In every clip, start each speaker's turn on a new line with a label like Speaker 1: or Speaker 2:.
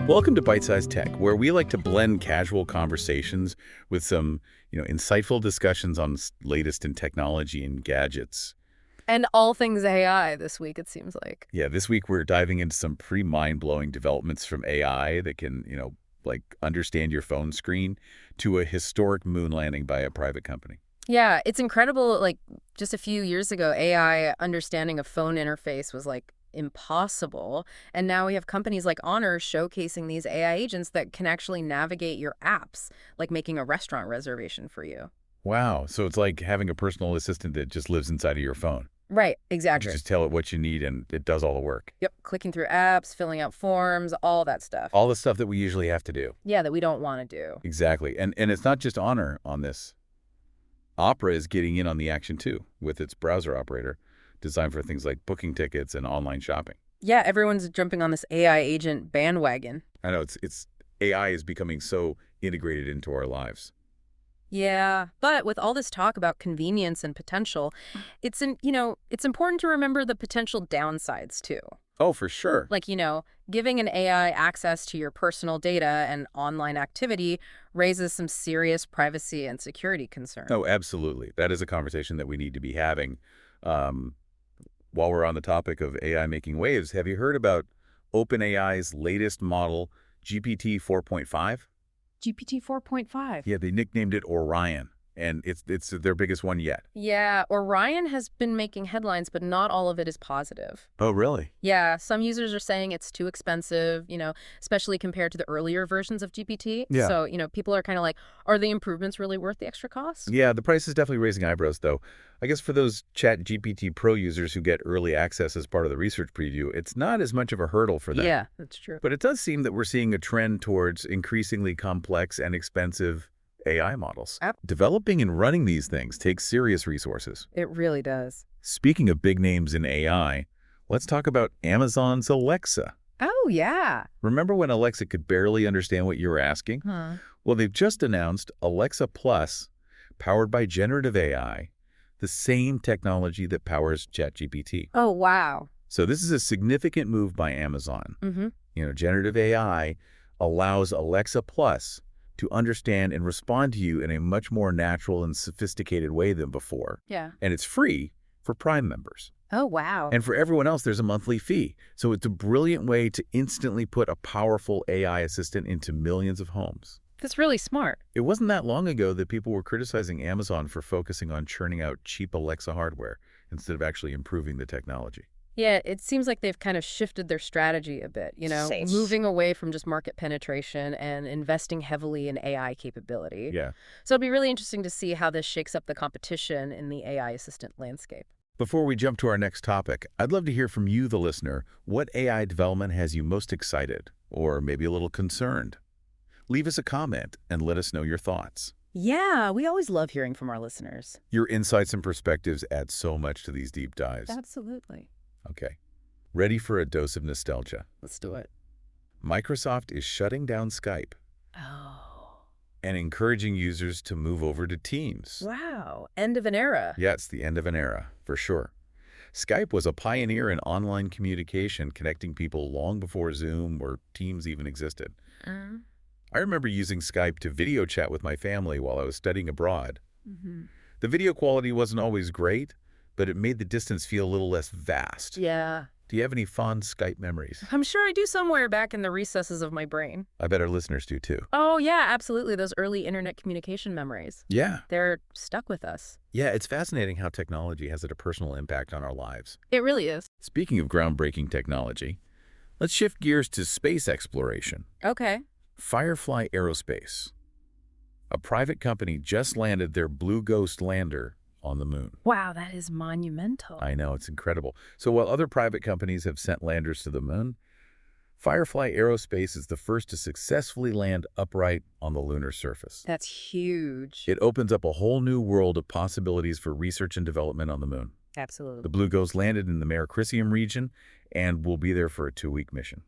Speaker 1: Welcome to Byte-Sized Tech, where we like to blend casual conversations with some, insightful discussions on latest in technology and gadgets.
Speaker 2: And all things AI this week, it seems like.
Speaker 1: Yeah, this week we're diving into some pretty mind-blowing developments from AI that can, like understand your phone screen to a historic moon landing by a private company.
Speaker 2: Yeah, it's incredible. Like, just a few years ago, AI understanding a phone interface was like impossible. And now we have companies like Honor showcasing these AI agents that can actually navigate your apps, like making a restaurant reservation for you.
Speaker 1: Wow, so it's like having a personal assistant that just lives inside of your phone.
Speaker 2: Right,
Speaker 1: You
Speaker 2: exactly.
Speaker 1: just tell it what you need and it does all the work.
Speaker 2: Yep, clicking through apps, filling out forms, all that stuff.
Speaker 1: All the stuff that we usually have to do.
Speaker 2: Yeah, that we don't want to do.
Speaker 1: Exactly. And it's not just Honor on this. Opera is getting in on the action too, with its browser operator, designed for things like booking tickets and online shopping.
Speaker 2: Yeah, everyone's jumping on this AI agent bandwagon.
Speaker 1: I know it's AI is becoming so integrated into our lives.
Speaker 2: Yeah, but with all this talk about convenience and potential, it's important to remember the potential downsides too.
Speaker 1: Oh, for sure.
Speaker 2: Like, giving an AI access to your personal data and online activity raises some serious privacy and security concerns.
Speaker 1: Oh, absolutely. That is a conversation that we need to be having. While we're on the topic of AI making waves, have you heard about OpenAI's latest model, GPT 4.5?
Speaker 2: GPT 4.5.
Speaker 1: Yeah, they nicknamed it Orion, and it's their biggest one yet.
Speaker 2: Yeah, Orion has been making headlines, but not all of it is positive.
Speaker 1: Oh, really?
Speaker 2: Yeah, some users are saying it's too expensive, especially compared to the earlier versions of GPT.
Speaker 1: Yeah.
Speaker 2: So, people are kind of like, are the improvements really worth the extra cost?
Speaker 1: Yeah, the price is definitely raising eyebrows, though. I guess for those ChatGPT Pro users who get early access as part of the research preview, it's not as much of a hurdle for them.
Speaker 2: Yeah, that's true.
Speaker 1: But it does seem that we're seeing a trend towards increasingly complex and expensive AI models. Developing and running these things takes serious resources.
Speaker 2: It really does.
Speaker 1: Speaking of big names in AI, let's talk about Amazon's Alexa.
Speaker 2: Oh, yeah.
Speaker 1: Remember when Alexa could barely understand what you were asking?
Speaker 2: Huh.
Speaker 1: Well, they've just announced Alexa Plus, powered by generative AI, the same technology that powers ChatGPT.
Speaker 2: Oh, wow.
Speaker 1: So this is a significant move by Amazon.
Speaker 2: Mm-hmm.
Speaker 1: Generative AI allows Alexa Plus to understand and respond to you in a much more natural and sophisticated way than before.
Speaker 2: Yeah.
Speaker 1: And it's free for Prime members.
Speaker 2: Oh, wow.
Speaker 1: And for everyone else, there's a monthly fee. So it's a brilliant way to instantly put a powerful AI assistant into millions of homes.
Speaker 2: That's really smart.
Speaker 1: It wasn't that long ago that people were criticizing Amazon for focusing on churning out cheap Alexa hardware instead of actually improving the technology.
Speaker 2: Yeah, it seems like they've kind of shifted their strategy a bit,
Speaker 3: Safe.
Speaker 2: moving away from just market penetration and investing heavily in AI capability.
Speaker 1: Yeah.
Speaker 2: So it'll be really interesting to see how this shakes up the competition in the AI assistant landscape.
Speaker 1: Before we jump to our next topic, I'd love to hear from you, the listener. What AI development has you most excited or maybe a little concerned? Leave us a comment and let us know your thoughts.
Speaker 3: Yeah, we always love hearing from our listeners.
Speaker 1: Your insights and perspectives add so much to these deep dives.
Speaker 3: Absolutely.
Speaker 1: Okay. Ready for a dose of nostalgia?
Speaker 2: Let's do it.
Speaker 1: Microsoft is shutting down Skype
Speaker 3: Oh.
Speaker 1: and encouraging users to move over to Teams.
Speaker 2: Wow. End of an era.
Speaker 1: Yeah, it's the end of an era, for sure. Skype was a pioneer in online communication, connecting people long before Zoom or Teams even existed. I remember using Skype to video chat with my family while I was studying abroad. The video quality wasn't always great, but it made the distance feel a little less vast.
Speaker 2: Yeah.
Speaker 1: Do you have any fond Skype memories?
Speaker 2: I'm sure I do somewhere back in the recesses of my brain.
Speaker 1: I bet our listeners do too.
Speaker 2: Oh, yeah, absolutely. Those early internet communication memories.
Speaker 1: Yeah.
Speaker 2: They're stuck with us.
Speaker 1: Yeah, it's fascinating how technology has had a personal impact on our lives.
Speaker 2: It really is.
Speaker 1: Speaking of groundbreaking technology, let's shift gears to space exploration.
Speaker 2: Okay.
Speaker 1: Firefly Aerospace. A private company just landed their Blue Ghost lander on the moon.
Speaker 2: Wow, that is monumental.
Speaker 1: I know, it's incredible. So while other private companies have sent landers to the moon, Firefly Aerospace is the first to successfully land upright on the lunar surface.
Speaker 2: That's huge.
Speaker 1: It opens up a whole new world of possibilities for research and development on the moon.
Speaker 2: Absolutely.
Speaker 1: The Blue Ghost landed in the Mare Crisium region and will be there for a 2-week mission.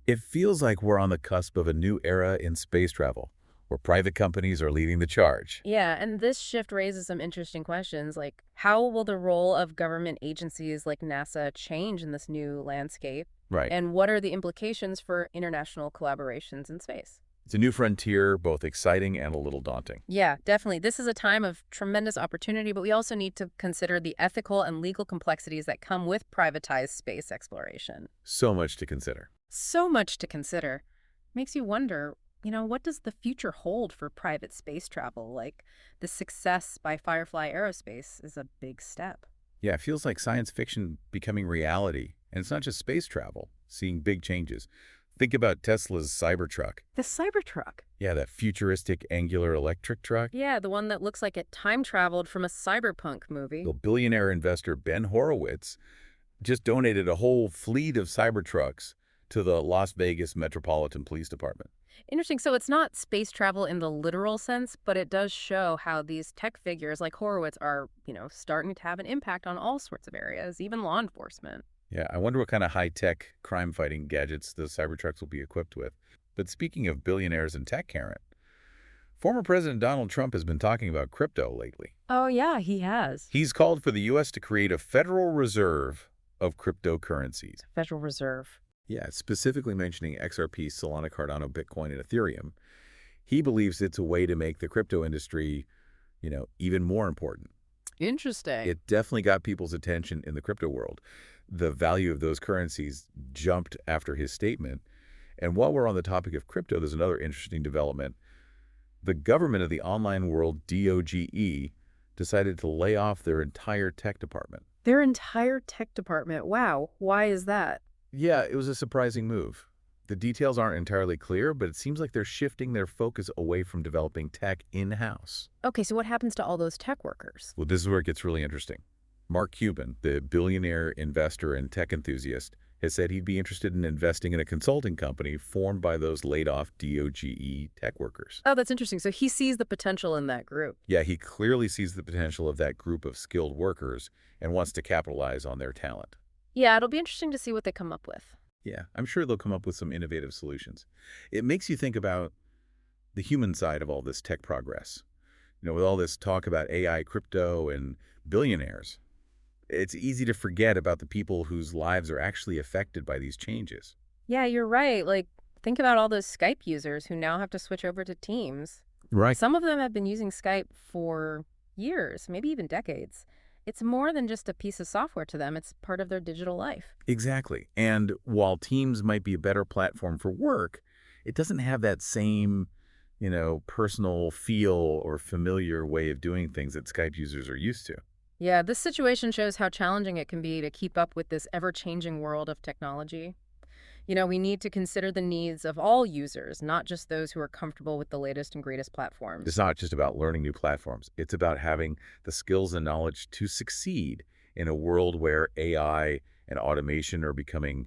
Speaker 1: It feels like we're on the cusp of a new era in space travel, where private companies are leading the charge.
Speaker 2: Yeah, and this shift raises some interesting questions, like how will the role of government agencies like NASA change in this new landscape?
Speaker 1: Right.
Speaker 2: And what are the implications for international collaborations in space?
Speaker 1: It's a new frontier, both exciting and a little daunting.
Speaker 2: Yeah, definitely. This is a time of tremendous opportunity, but we also need to consider the ethical and legal complexities that come with privatized space exploration.
Speaker 1: So much to consider.
Speaker 2: So much to consider. Makes you wonder, what does the future hold for private space travel? Like, the success by Firefly Aerospace is a big step.
Speaker 1: Yeah, it feels like science fiction becoming reality. And it's not just space travel, seeing big changes. Think about Tesla's Cybertruck.
Speaker 2: The Cybertruck.
Speaker 1: Yeah, that futuristic angular electric truck.
Speaker 2: Yeah, the one that looks like it time traveled from a cyberpunk movie.
Speaker 1: The billionaire investor Ben Horowitz just donated a whole fleet of Cybertrucks to the Las Vegas Metropolitan Police Department.
Speaker 2: Interesting. So it's not space travel in the literal sense, but it does show how these tech figures like Horowitz are, starting to have an impact on all sorts of areas, even law enforcement.
Speaker 1: Yeah, I wonder what kind of high-tech crime-fighting gadgets the Cybertrucks will be equipped with. But speaking of billionaires and tech, Karen, former President Donald Trump has been talking about crypto lately.
Speaker 2: Oh, yeah, he has.
Speaker 1: He's called for the U.S. to create a Federal Reserve of cryptocurrencies.
Speaker 2: Federal Reserve.
Speaker 1: Yeah, specifically mentioning XRP, Solana, Cardano, Bitcoin, and Ethereum. He believes it's a way to make the crypto industry, even more important.
Speaker 2: Interesting.
Speaker 1: It definitely got people's attention in the crypto world. The value of those currencies jumped after his statement. And while we're on the topic of crypto, there's another interesting development. The government of the online world, DOGE, decided to lay off their entire tech department.
Speaker 2: Their entire tech department. Wow. Why is that?
Speaker 1: Yeah, it was a surprising move. The details aren't entirely clear, but it seems like they're shifting their focus away from developing tech in-house.
Speaker 2: Okay, so what happens to all those tech workers?
Speaker 1: Well, this is where it gets really interesting. Mark Cuban, the billionaire investor and tech enthusiast, has said he'd be interested in investing in a consulting company formed by those laid-off DOGE tech workers.
Speaker 2: Oh, that's interesting. So he sees the potential in that group.
Speaker 1: Yeah, he clearly sees the potential of that group of skilled workers and wants to capitalize on their talent.
Speaker 2: Yeah, it'll be interesting to see what they come up with.
Speaker 1: Yeah, I'm sure they'll come up with some innovative solutions. It makes you think about the human side of all this tech progress. With all this talk about AI, crypto, and billionaires, it's easy to forget about the people whose lives are actually affected by these changes.
Speaker 2: Yeah, you're right. Like, think about all those Skype users who now have to switch over to Teams.
Speaker 1: Right.
Speaker 2: Some of them have been using Skype for years, maybe even decades. It's more than just a piece of software to them. It's part of their digital life.
Speaker 1: Exactly. And while Teams might be a better platform for work, it doesn't have that same, personal feel or familiar way of doing things that Skype users are used to.
Speaker 2: Yeah, this situation shows how challenging it can be to keep up with this ever-changing world of technology. We need to consider the needs of all users, not just those who are comfortable with the latest and greatest platforms.
Speaker 1: It's not just about learning new platforms. It's about having the skills and knowledge to succeed in a world where AI and automation are becoming,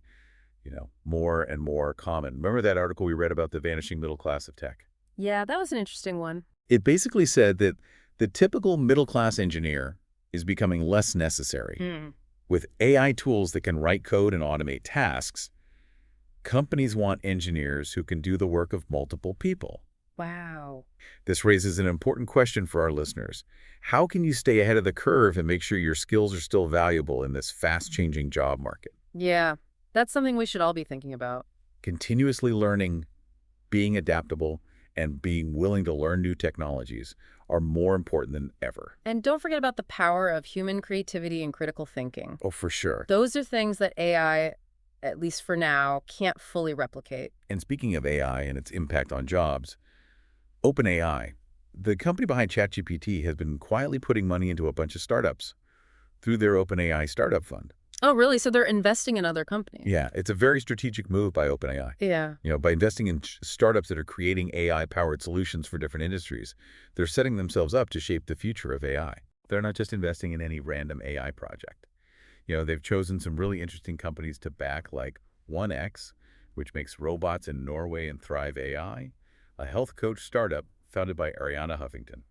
Speaker 1: more and more common. Remember that article we read about the vanishing middle class of tech?
Speaker 2: Yeah, that was an interesting one.
Speaker 1: It basically said that the typical middle-class engineer is becoming less necessary. With AI tools that can write code and automate tasks, companies want engineers who can do the work of multiple people.
Speaker 2: Wow.
Speaker 1: This raises an important question for our listeners. How can you stay ahead of the curve and make sure your skills are still valuable in this fast-changing job market?
Speaker 2: Yeah, that's something we should all be thinking about.
Speaker 1: Continuously learning, being adaptable, and being willing to learn new technologies are more important than ever.
Speaker 2: And don't forget about the power of human creativity and critical thinking.
Speaker 1: Oh, for sure.
Speaker 2: Those are things that AI, at least for now, can't fully replicate.
Speaker 1: And speaking of AI and its impact on jobs, OpenAI, the company behind ChatGPT, has been quietly putting money into a bunch of startups through their OpenAI Startup Fund.
Speaker 2: Oh, really? So they're investing in other companies?
Speaker 1: Yeah, it's a very strategic move by OpenAI.
Speaker 2: Yeah.
Speaker 1: By investing in startups that are creating AI-powered solutions for different industries, they're setting themselves up to shape the future of AI. They're not just investing in any random AI project. They've chosen some really interesting companies to back, like 1X, which makes robots in Norway, and Thrive AI, a health coach startup founded by Ariana Huffington.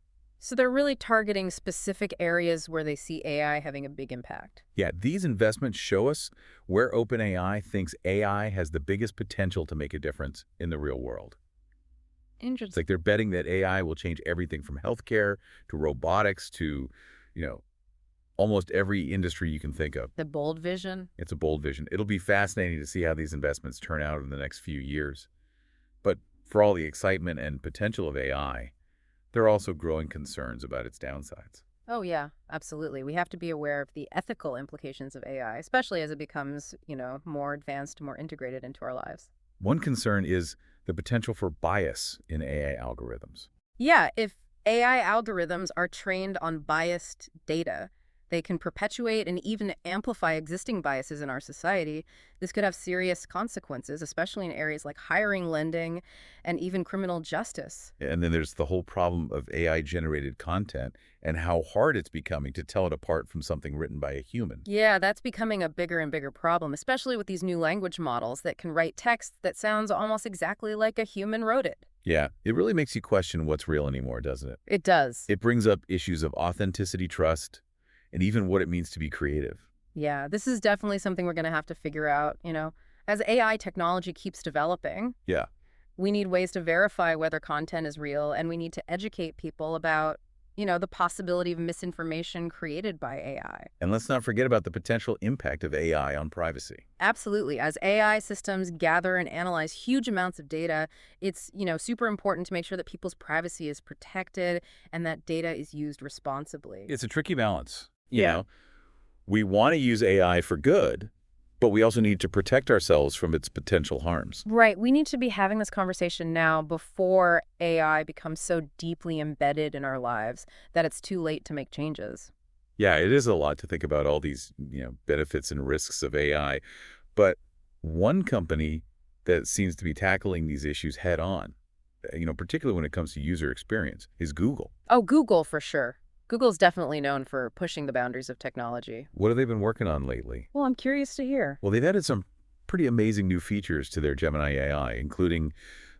Speaker 2: So they're really targeting specific areas where they see AI having a big impact.
Speaker 1: Yeah, these investments show us where OpenAI thinks AI has the biggest potential to make a difference in the real world.
Speaker 2: Interesting.
Speaker 1: It's like they're betting that AI will change everything from healthcare to robotics to, almost every industry you can think of.
Speaker 2: The bold vision.
Speaker 1: It's a bold vision. It'll be fascinating to see how these investments turn out in the next few years. But for all the excitement and potential of AI, there are also growing concerns about its downsides.
Speaker 2: Oh, yeah, absolutely. We have to be aware of the ethical implications of AI, especially as it becomes, more advanced, more integrated into our lives.
Speaker 1: One concern is the potential for bias in AI algorithms.
Speaker 2: Yeah, if AI algorithms are trained on biased data, they can perpetuate and even amplify existing biases in our society. This could have serious consequences, especially in areas like hiring, lending, and even criminal justice.
Speaker 1: And then there's the whole problem of AI-generated content and how hard it's becoming to tell it apart from something written by a human.
Speaker 2: Yeah, that's becoming a bigger and bigger problem, especially with these new language models that can write text that sounds almost exactly like a human wrote it.
Speaker 1: Yeah, it really makes you question what's real anymore, doesn't it?
Speaker 2: It does.
Speaker 1: It brings up issues of authenticity, trust, and even what it means to be creative.
Speaker 2: Yeah, this is definitely something we're going to have to figure out, As AI technology keeps developing,
Speaker 1: Yeah.
Speaker 2: we need ways to verify whether content is real, and we need to educate people about, the possibility of misinformation created by AI.
Speaker 1: And let's not forget about the potential impact of AI on privacy.
Speaker 2: Absolutely. As AI systems gather and analyze huge amounts of data, it's, super important to make sure that people's privacy is protected and that data is used responsibly.
Speaker 1: It's a tricky balance.
Speaker 2: Yeah.
Speaker 1: We want to use AI for good, but we also need to protect ourselves from its potential harms.
Speaker 2: Right. We need to be having this conversation now before AI becomes so deeply embedded in our lives that it's too late to make changes.
Speaker 1: Yeah, it is a lot to think about all these, benefits and risks of AI. But one company that seems to be tackling these issues head on, particularly when it comes to user experience, is Google.
Speaker 2: Oh, Google for sure. Google's definitely known for pushing the boundaries of technology.
Speaker 1: What have they been working on lately?
Speaker 2: Well, I'm curious to hear.
Speaker 1: Well, they've added some pretty amazing new features to their Gemini AI, including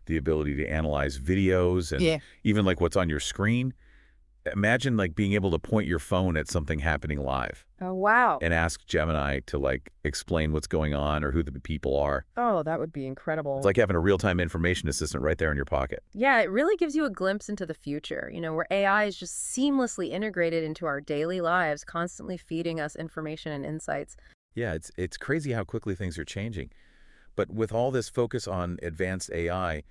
Speaker 1: the ability to analyze videos and even like what's on your screen. Imagine like being able to point your phone at something happening live
Speaker 2: Oh, wow.
Speaker 1: and ask Gemini to like explain what's going on or who the people are.
Speaker 2: Oh, that would be incredible.
Speaker 1: It's like having a real-time information assistant right there in your pocket.
Speaker 2: Yeah, it really gives you a glimpse into the future, where AI is just seamlessly integrated into our daily lives, constantly feeding us information and insights.
Speaker 1: Yeah, it's crazy how quickly things are changing. But with all this focus on advanced AI,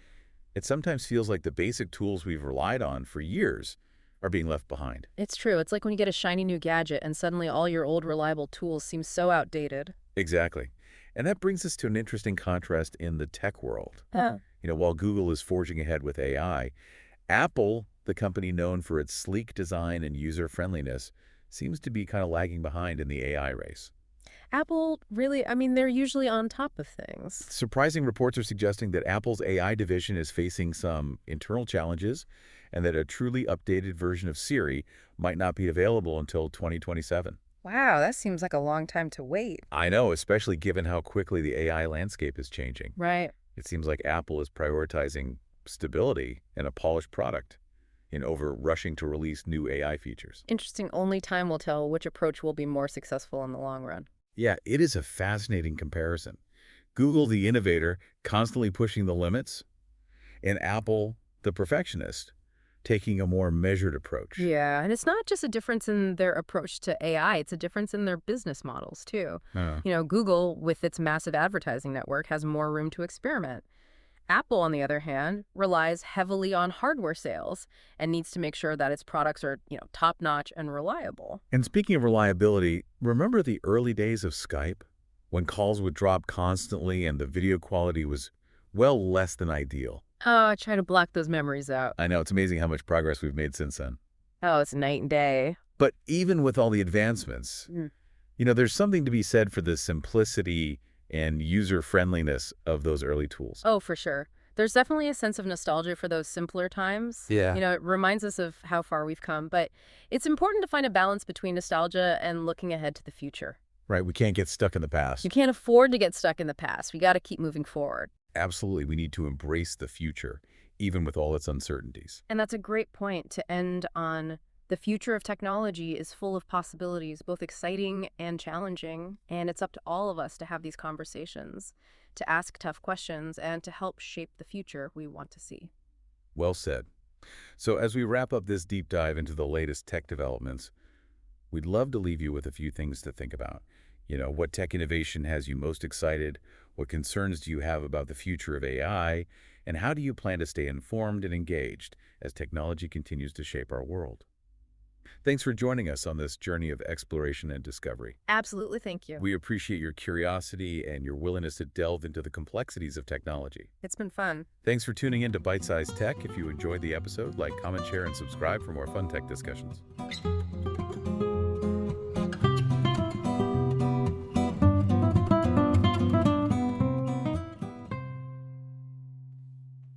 Speaker 1: it sometimes feels like the basic tools we've relied on for years are being left behind.
Speaker 2: It's true. It's like when you get a shiny new gadget and suddenly all your old reliable tools seem so outdated.
Speaker 1: Exactly. And that brings us to an interesting contrast in the tech world.
Speaker 2: Oh.
Speaker 1: While Google is forging ahead with AI, Apple, the company known for its sleek design and user-friendliness, seems to be kind of lagging behind in the AI race.
Speaker 2: Apple, really, they're usually on top of things.
Speaker 1: Surprising reports are suggesting that Apple's AI division is facing some internal challenges and that a truly updated version of Siri might not be available until 2027.
Speaker 2: Wow, that seems like a long time to wait.
Speaker 1: I know, especially given how quickly the AI landscape is changing.
Speaker 2: Right.
Speaker 1: It seems like Apple is prioritizing stability and a polished product over rushing to release new AI features.
Speaker 2: Interesting. Only time will tell which approach will be more successful in the long run.
Speaker 1: Yeah, it is a fascinating comparison. Google, the innovator, constantly pushing the limits, and Apple, the perfectionist, taking a more measured approach.
Speaker 2: Yeah, and it's not just a difference in their approach to AI, it's a difference in their business models, too. Google, with its massive advertising network, has more room to experiment. Apple, on the other hand, relies heavily on hardware sales and needs to make sure that its products are, top-notch and reliable.
Speaker 1: And speaking of reliability, remember the early days of Skype, when calls would drop constantly and the video quality was, well, less than ideal?
Speaker 2: Oh, I try to block those memories out.
Speaker 1: I know, it's amazing how much progress we've made since then.
Speaker 2: Oh, it's night and day.
Speaker 1: But even with all the advancements, there's something to be said for the simplicity and user-friendliness of those early tools.
Speaker 2: Oh, for sure. There's definitely a sense of nostalgia for those simpler times.
Speaker 1: Yeah.
Speaker 2: It reminds us of how far we've come, but it's important to find a balance between nostalgia and looking ahead to the future.
Speaker 1: Right, we can't get stuck in the past.
Speaker 2: You can't afford to get stuck in the past. We got to keep moving forward.
Speaker 1: Absolutely, we need to embrace the future, even with all its uncertainties.
Speaker 2: And that's a great point to end on. The future of technology is full of possibilities, both exciting and challenging, and it's up to all of us to have these conversations, to ask tough questions, and to help shape the future we want to see.
Speaker 1: Well said. So as we wrap up this deep dive into the latest tech developments, We'd love to leave you with a few things to think about. What tech innovation has you most excited? What concerns do you have about the future of AI? And how do you plan to stay informed and engaged as technology continues to shape our world? Thanks for joining us on this journey of exploration and discovery.
Speaker 2: Absolutely, thank you.
Speaker 1: We appreciate your curiosity and your willingness to delve into the complexities of technology.
Speaker 2: It's been fun.
Speaker 1: Thanks for tuning in to Bite-Sized Tech. If you enjoyed the episode, like, comment, share, and subscribe for more fun tech discussions.